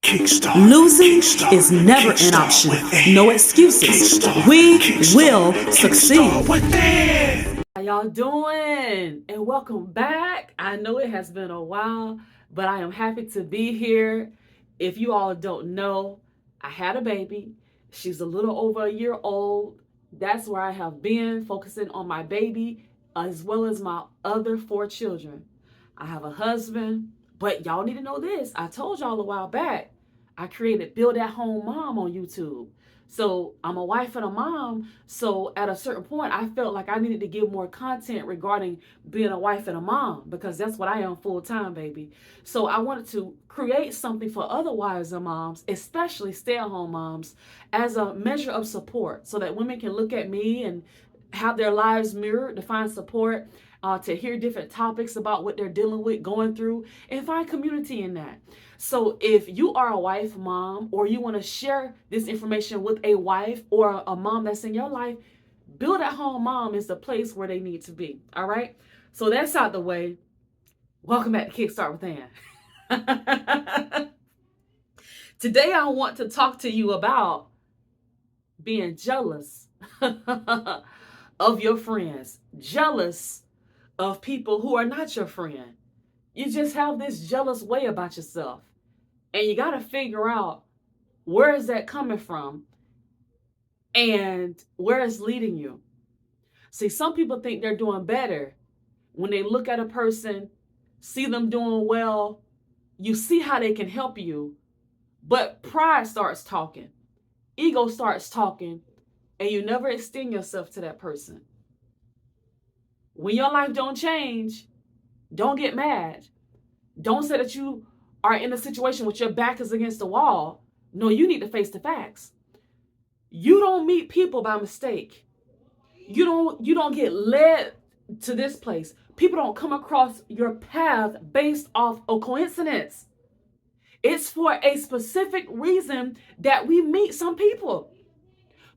Losing is never an option. No excuses. We will succeed. How y'all doing? And welcome back. I know it has been a while, but I am happy to be here. If you all don't know, I had a baby. She's a little over a year old. That's where I have been, focusing on my baby as well as my other 4 children. I have a husband, but y'all need to know this. I told y'all a while back, I created Build at Home Mom on YouTube. So I'm a wife and a mom. So at a certain point, I felt like I needed to give more content regarding being a wife and a mom, because that's what I am full time, baby. So I wanted to create something for other wives and moms, especially stay-at-home moms, as a measure of support, so that women can look at me and have their lives mirrored to find support, to hear different topics about what they're dealing with, going through, and find community in that. So if you are a wife, mom, or you want to share this information with a wife or a mom that's in your life, Build at Home Mom is the place where they need to be. All right. So that's out the way. Welcome back to Kickstart with Ann. Today, I want to talk to you about being jealous of your friends, jealous of people who are not your friend. You just have this jealous way about yourself. And you got to figure out, where is that coming from and where it's leading you. See, some people think they're doing better when they look at a person, see them doing well. You see how they can help you, but pride starts talking, ego starts talking, and you never extend yourself to that person. When your life don't change, don't get mad. Don't say that you are in a situation with your back is against the wall. No, you need to face the facts. You don't meet people by mistake. You don't get led to this place. People don't come across your path based off a coincidence. It's for a specific reason that we meet some people.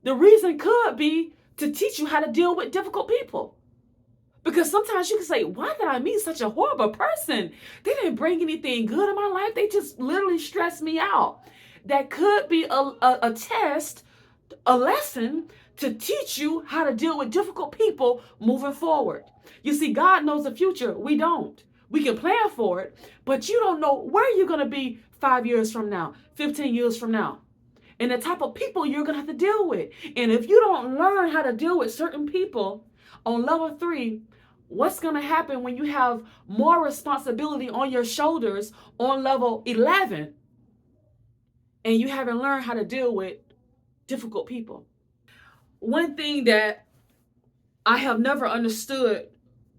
The reason could be to teach you how to deal with difficult people. Because sometimes you can say, why did I meet such a horrible person? They didn't bring anything good in my life. They just literally stressed me out. That could be a test, a lesson to teach you how to deal with difficult people moving forward. You see, God knows the future. We don't. We can plan for it, but you don't know where you're going to be 5 years from now, 15 years from now, and the type of people you're going to have to deal with. And if you don't learn how to deal with certain people on level 3, what's going to happen when you have more responsibility on your shoulders on level 11 and you haven't learned how to deal with difficult people? One thing that I have never understood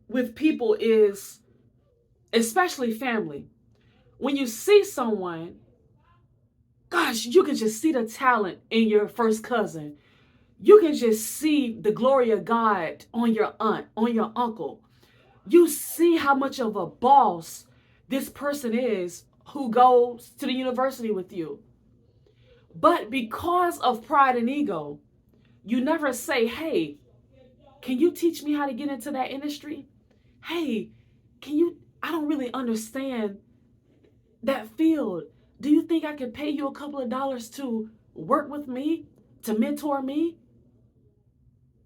with people is, especially family, when you see someone, gosh, you can just see the talent in your first cousin. You can just see the glory of God on your aunt, on your uncle. You see how much of a boss this person is who goes to the university with you. But because of pride and ego, you never say, hey, can you teach me how to get into that industry? Hey, I don't really understand that field. Do you think I could pay you a couple of dollars to work with me, to mentor me?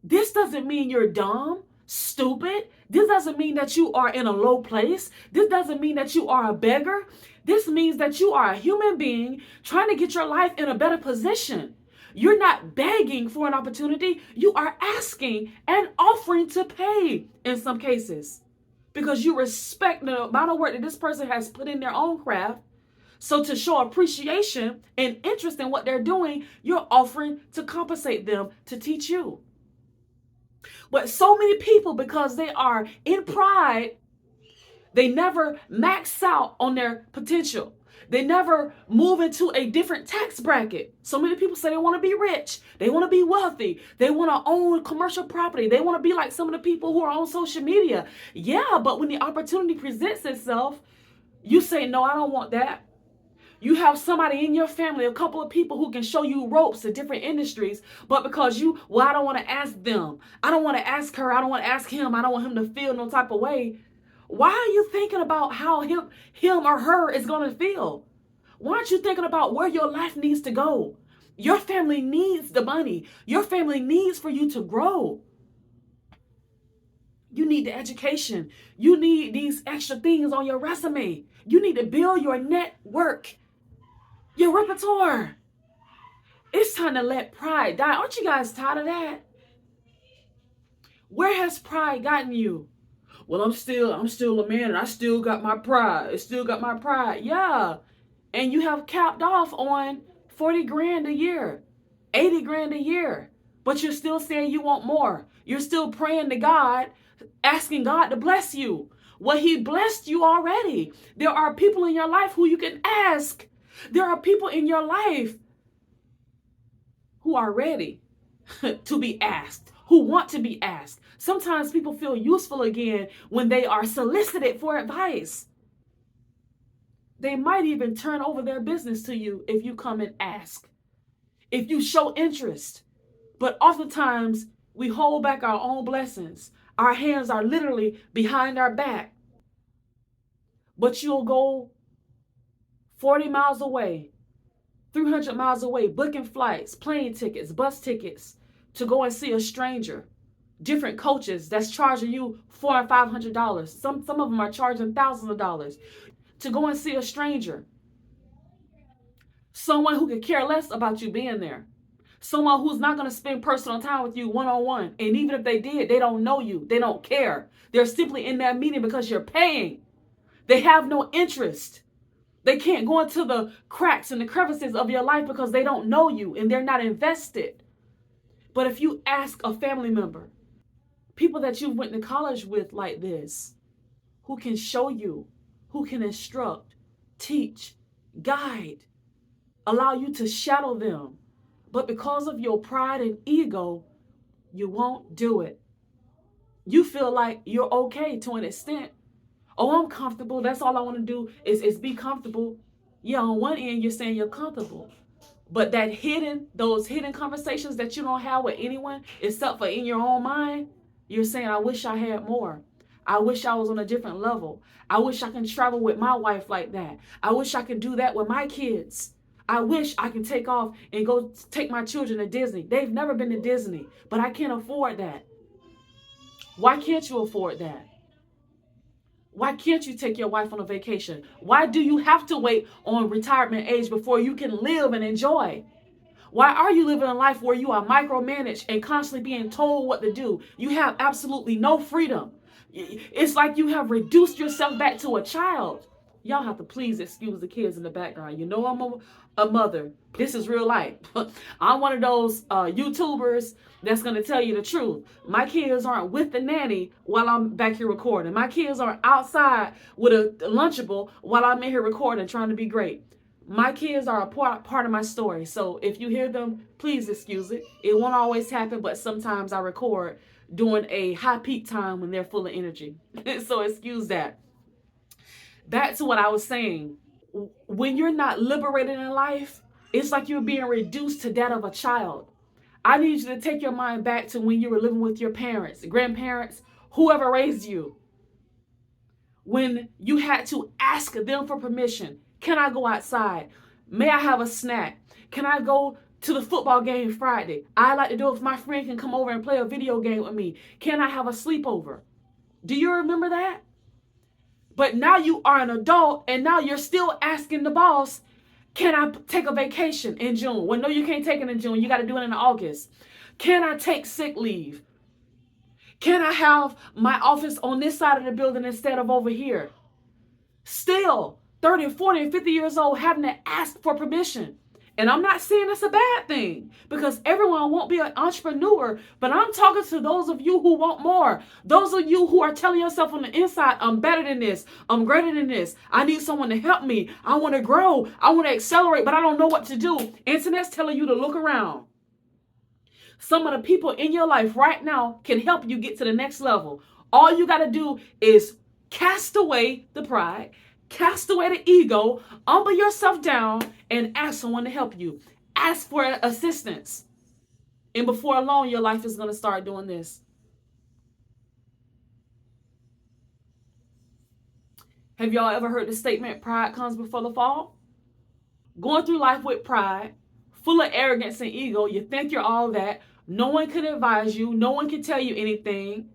This doesn't mean you're dumb, stupid. This doesn't mean that you are in a low place. This doesn't mean that you are a beggar. This means that you are a human being trying to get your life in a better position. You're not begging for an opportunity. You are asking and offering to pay in some cases, because you respect the amount of work that this person has put in their own craft. So to show appreciation and interest in what they're doing, you're offering to compensate them to teach you. But so many people, because they are in pride, they never max out on their potential. They never move into a different tax bracket. So many people say they want to be rich. They want to be wealthy. They want to own commercial property. They want to be like some of the people who are on social media. Yeah, but when the opportunity presents itself, you say, no, I don't want that. You have somebody in your family, a couple of people who can show you ropes to different industries, but because I don't want to ask them. I don't want to ask her. I don't want to ask him. I don't want him to feel no type of way. Why are you thinking about how him or her is going to feel? Why aren't you thinking about where your life needs to go? Your family needs the money. Your family needs for you to grow. You need the education. You need these extra things on your resume. You need to build your network, your repertoire. It's time to let pride die. Aren't you guys tired of that? Where has pride gotten you? Well, I'm still a man and I still got my pride. It still got my pride. Yeah. And you have capped off on 40 grand a year, 80 grand a year. But you're still saying you want more. You're still praying to God, asking God to bless you. Well, he blessed you already. There are people in your life who you can ask. There are people in your life who are ready to be asked, who want to be asked. Sometimes people feel useful again when they are solicited for advice. They might even turn over their business to you if you come and ask, if you show interest. But oftentimes we hold back our own blessings. Our hands are literally behind our back. But you'll go 40 miles away, 300 miles away, booking flights, plane tickets, bus tickets to go and see a stranger. Different coaches that's charging you $400 and $500. Some of them are charging thousands of dollars to go and see a stranger. Someone who could care less about you being there. Someone who's not going to spend personal time with you one-on-one. And even if they did, they don't know you. They don't care. They're simply in that meeting because you're paying. They have no interest. They can't go into the cracks and the crevices of your life because they don't know you and they're not invested. But if you ask a family member, people that you went to college with like this, who can show you, who can instruct, teach, guide, allow you to shadow them. But because of your pride and ego, you won't do it. You feel like you're okay to an extent. Oh, I'm comfortable. That's all I want to do is be comfortable. Yeah, on one end, you're saying you're comfortable. But those hidden conversations that you don't have with anyone except for in your own mind, you're saying, I wish I had more. I wish I was on a different level. I wish I can travel with my wife like that. I wish I could do that with my kids. I wish I could take off and go take my children to Disney. They've never been to Disney, but I can't afford that. Why can't you afford that? Why can't you take your wife on a vacation? Why do you have to wait on retirement age before you can live and enjoy? Why are you living a life where you are micromanaged and constantly being told what to do? You have absolutely no freedom. It's like you have reduced yourself back to a child. Y'all have to please excuse the kids in the background. You know I'm a mother. This is real life. I'm one of those YouTubers that's going to tell you the truth. My kids aren't with the nanny while I'm back here recording. My kids aren't outside with a Lunchable while I'm in here recording trying to be great. My kids are a part of my story. So if you hear them, please excuse it. It won't always happen, but sometimes I record during a high peak time when they're full of energy. So excuse that. Back to what I was saying. When you're not liberated in life, it's like you're being reduced to that of a child. I need you to take your mind back to when you were living with your parents, grandparents, whoever raised you. When you had to ask them for permission. Can I go outside? May I have a snack? Can I go to the football game Friday? I like to do it if my friend can come over and play a video game with me. Can I have a sleepover? Do you remember that? But now you are an adult and now you're still asking the boss, can I take a vacation in June? Well, no, you can't take it in June. You got to do it in August. Can I take sick leave? Can I have my office on this side of the building instead of over here? Still 30, 40, and 50 years old having to ask for permission. And I'm not saying it's a bad thing because everyone won't be an entrepreneur, but I'm talking to those of you who want more. Those of you who are telling yourself on the inside, I'm better than this. I'm greater than this. I need someone to help me. I want to grow. I want to accelerate, but I don't know what to do. Internet's telling you to look around. Some of the people in your life right now can help you get to the next level. All you got to do is cast away the pride, cast away the ego, humble yourself down, and ask someone to help you. Ask for assistance. And before long, your life is going to start doing this. Have y'all ever heard the statement, pride comes before the fall? going through life with pride, full of arrogance and ego. You think you're all that. No one can advise you. No one can tell you anything.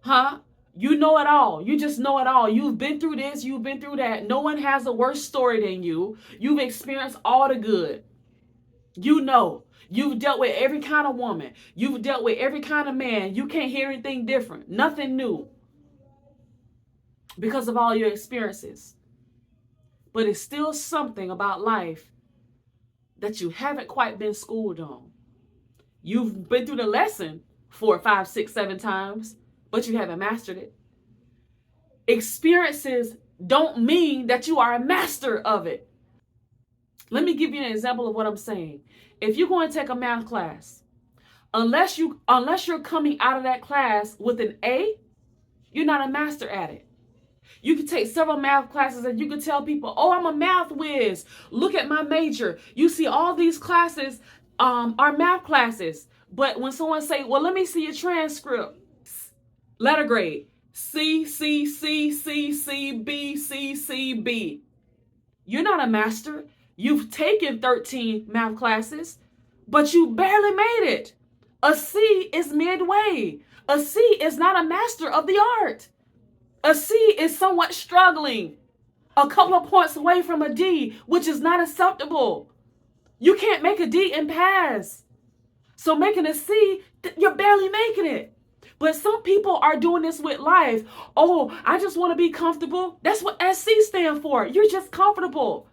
Huh? You know it all. You just know it all. You've been through this. You've been through that. No one has a worse story than you. You've experienced all the good. You know. You've dealt with every kind of woman. You've dealt with every kind of man. You can't hear anything different. Nothing new. Because of all your experiences. But it's still something about life that you haven't quite been schooled on. You've been through the lesson 4, 5, 6, 7 times, but you haven't mastered it. Experiences don't mean that you are a master of it. Let me give you an example of what I'm saying. If you're going to take a math class, unless you're coming out of that class with an A, you're not a master at it. You can take several math classes and you can tell people, oh, I'm a math whiz. Look at my major. You see all these classes are math classes. But when someone say, well, let me see your transcript. Letter grade. C, C, C, C, C, B, C, C, B. You're not a master. You've taken 13 math classes, but you barely made it. A C is midway. A C is not a master of the art. A C is somewhat struggling, a couple of points away from a D, which is not acceptable. You can't make a D and pass. So making a C, you're barely making it. But some people are doing this with life. Oh, I just want to be comfortable. That's what SC stands for. You're just comfortable.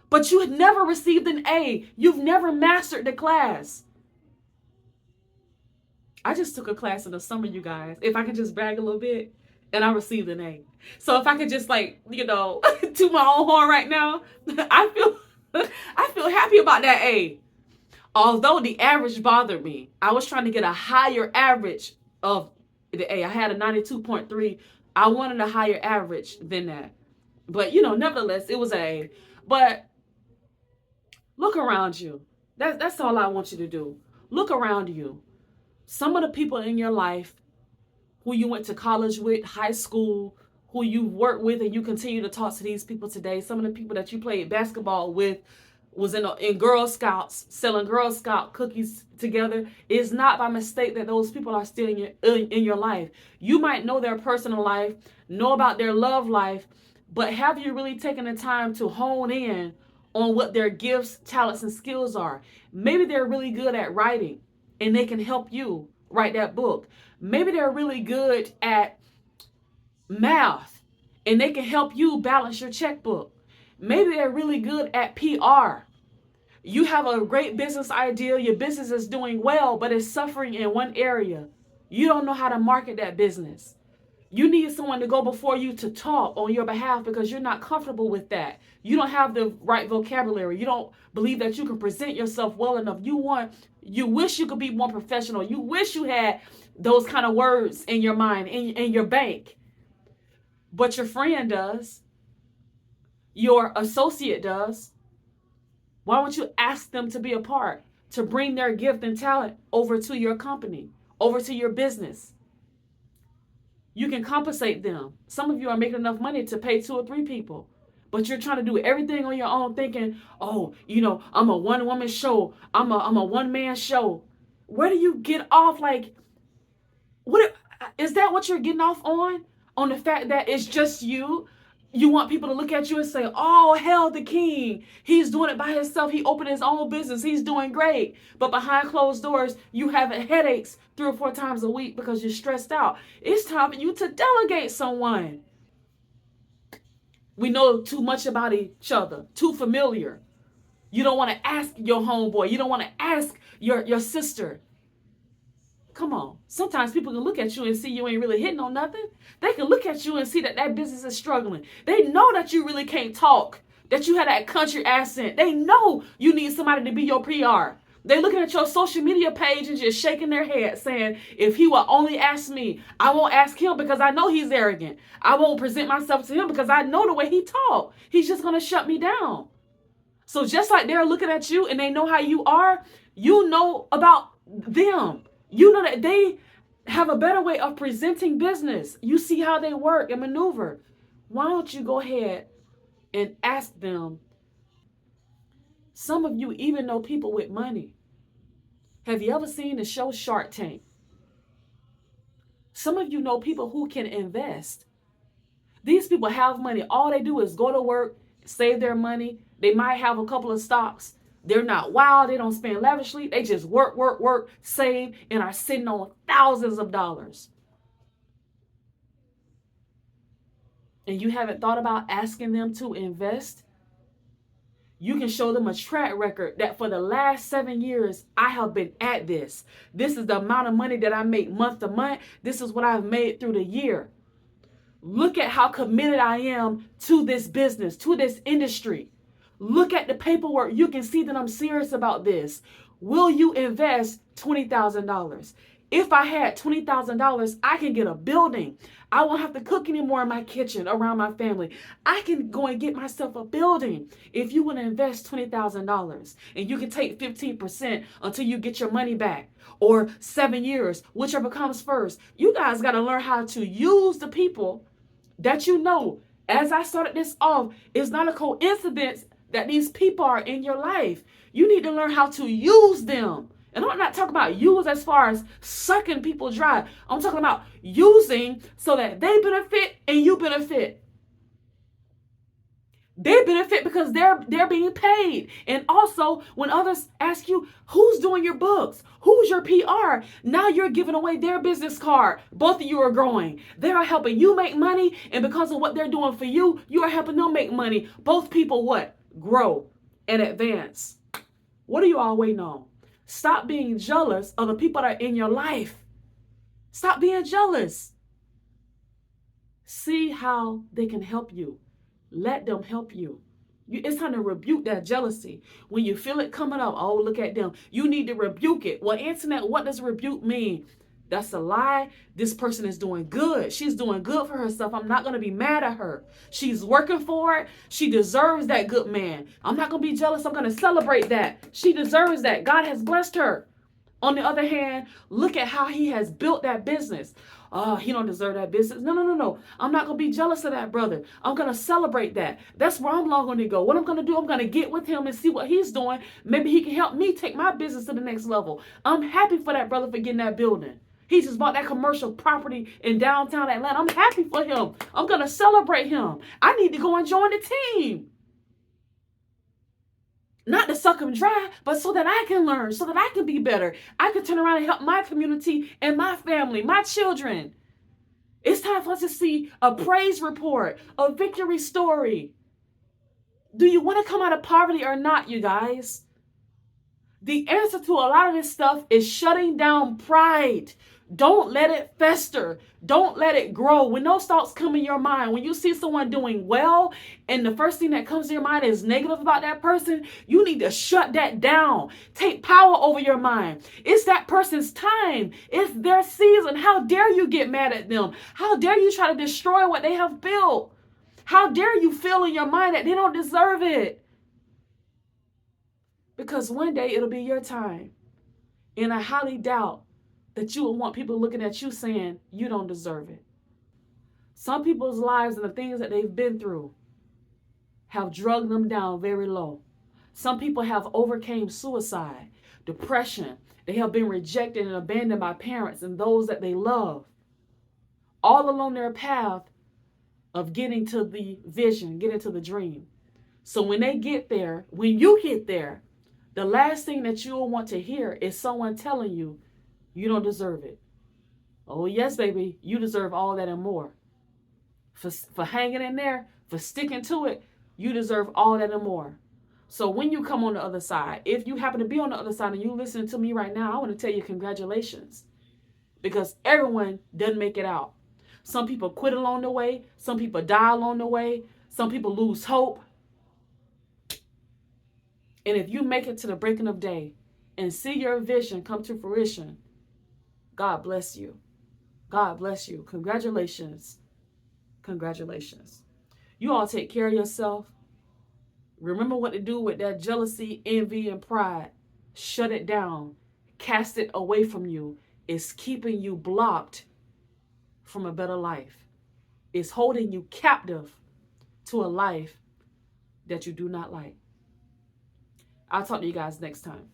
But you had never received an A. You've never mastered the class. I just took a class in the summer, you guys. If I could just brag a little bit. And I received an A. So if I could just toot my own horn right now, I feel happy about that A. Although the average bothered me, I was trying to get a higher average of the A. I had a 92.3. I wanted a higher average than that. But nevertheless, it was A. But look around you. That's all I want you to do. Look around you. Some of the people in your life who you went to college with, high school, who you work with, and you continue to talk to these people today. Some of the people that you played basketball with was in Girl Scouts, selling Girl Scout cookies together. It's not by mistake that those people are still in your life. You might know their personal life, know about their love life, but have you really taken the time to hone in on what their gifts, talents, and skills are? Maybe they're really good at writing, and they can help you write that book. Maybe they're really good at math and they can help you balance your checkbook. Maybe they're really good at PR. You have a great business idea. Your business is doing well, but it's suffering in one area. You don't know how to market that business. You need someone to go before you to talk on your behalf because you're not comfortable with that. You don't have the right vocabulary. You don't believe that you can present yourself well enough. You wish you could be more professional. You wish you had those kind of words in your mind, in your bank. But your friend does. Your associate does. Why don't you ask them to be a part, to bring their gift and talent over to your company, over to your business? You can compensate them. Some of you are making enough money to pay 2 or 3 people, but you're trying to do everything on your own thinking, oh, I'm a one-woman show. I'm a one-man show. Where do you get off? What is that what you're getting off on? On the fact that it's just you? You want people to look at you and say, oh, hell, the king. He's doing it by himself. He opened his own business. He's doing great. But behind closed doors, you have headaches 3 or 4 times a week because you're stressed out. It's time for you to delegate someone. We know too much about each other, too familiar. You don't want to ask your homeboy. You don't want to ask your sister. Come on. Sometimes people can look at you and see you ain't really hitting on nothing. They can look at you and see that business is struggling. They know that you really can't talk, that you have that country accent. They know you need somebody to be your PR. They're looking at your social media page and just shaking their head saying, if he will only ask me, I won't ask him because I know he's arrogant. I won't present myself to him because I know the way he talks. He's just going to shut me down. So just like they're looking at you and they know how you are, you know about them. You know that they have a better way of presenting business. You see how they work and maneuver. Why don't you go ahead and ask them Some of you even know people with money. Have you ever seen the show Shark Tank? Some of you know people who can invest. These people have money. All they do is go to work, save their money. They might have a couple of stocks. They're not wild. They don't spend lavishly. They just work, save, and are sitting on thousands of dollars. And you haven't thought about asking them to invest? You can show them a track record that for the last 7 years, I have been at this. This is the amount of money that I make month to month. This is what I've made through the year. Look at how committed I am to this business, to this industry. Look at the paperwork. You can see that I'm serious about this. Will you invest $20,000? If I had $20,000, I can get a building. I won't have to cook anymore in my kitchen around my family. I can go and get myself a building. If you want to invest $20,000 and you can take 15% until you get your money back, or 7 years, whichever comes first, you guys got to learn how to use the people that you know. As I started this off, it's not a coincidence that these people are in your life. You need to learn how to use them. And I'm not talking about use as far as sucking people dry. I'm talking about using so that they benefit and you benefit. They benefit because they're being paid. And also, when others ask you, who's doing your books? Who's your PR? Now you're giving away their business card. Both of you are growing. They are helping you make money. And because of what they're doing for you, you are helping them make money. Both people what? Grow and advance. What are you all waiting on? Stop being jealous of the people that are in your life. Stop being jealous. See how they can help you. Let them help you. It's time to rebuke that jealousy. When you feel it coming up, oh, look at them. You need to rebuke it. Well, Antoinette, what does rebuke mean? That's a lie. This person is doing good. She's doing good for herself. I'm not going to be mad at her. She's working for it. She deserves that good man. I'm not going to be jealous. I'm going to celebrate that. She deserves that. God has blessed her. On the other hand, look at how he has built that business. Oh, he don't deserve that business. No. I'm not going to be jealous of that brother. I'm going to celebrate that. That's where I'm going to go. What I'm going to do, I'm going to get with him and see what he's doing. Maybe he can help me take my business to the next level. I'm happy for that brother for getting that building. He just bought that commercial property in downtown Atlanta. I'm happy for him. I'm going to celebrate him. I need to go and join the team. Not to suck him dry, but so that I can learn, so that I can be better. I can turn around and help my community and my family, my children. It's time for us to see a praise report, a victory story. Do you want to come out of poverty or not, you guys? The answer to a lot of this stuff is shutting down pride. Don't let it fester. Don't let it grow. When those thoughts come in your mind, when you see someone doing well and the first thing that comes to your mind is negative about that person, you need to shut that down. Take power over your mind. It's that person's time. It's their season. How dare you get mad at them? How dare you try to destroy what they have built? How dare you feel in your mind that they don't deserve it? Because one day it'll be your time. And I highly doubt that you will want people looking at you saying you don't deserve it. Some people's lives and the things that they've been through have drugged them down very low. Some people have overcame suicide, depression. They have been rejected and abandoned by parents and those that they love, all along their path of getting to the vision, getting to the dream. So when they get there, when you get there, the last thing that you'll want to hear is someone telling you, you don't deserve it. Oh, yes, baby, you deserve all that and more. For hanging in there, for sticking to it, you deserve all that and more. So when you come on the other side, if you happen to be on the other side and you listen to me right now, I want to tell you congratulations. Because everyone doesn't make it out. Some people quit along the way. Some people die along the way. Some people lose hope. And if you make it to the breaking of day and see your vision come to fruition, God bless you. God bless you. Congratulations. Congratulations. You all take care of yourself. Remember what to do with that jealousy, envy, and pride. Shut it down. Cast it away from you. It's keeping you blocked from a better life. It's holding you captive to a life that you do not like. I'll talk to you guys next time.